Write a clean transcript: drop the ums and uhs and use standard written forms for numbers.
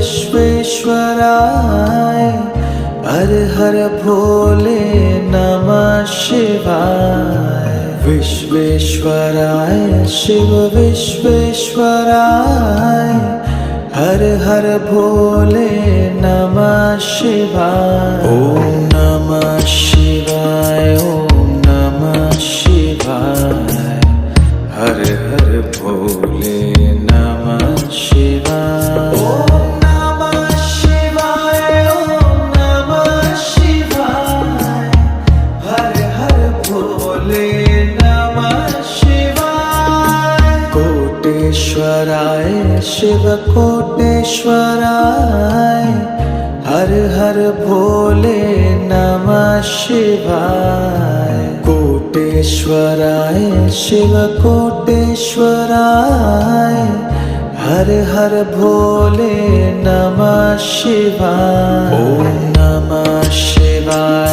विश्वेश्वराय हर हर भोले नमः शिवाय। विश्वेश्वराय शिव विश्वेश्वराय हर हर भोले नमः शिवाय। ओम नमः शिवाय ओम नमः शिवाय हर हर भोले नमः शिवाय। ओम नमः शिवाय ओम नमः शिवाय हर हर भोले नमः शिवाय। कोटेश्वराय शिव कोटेश्वराय हर हर भोले नमः शिवाय। कोटेश्वराय शिव कोटेश्वराय हर हर भोले नमः शिवाय। ओम नमः शिवाय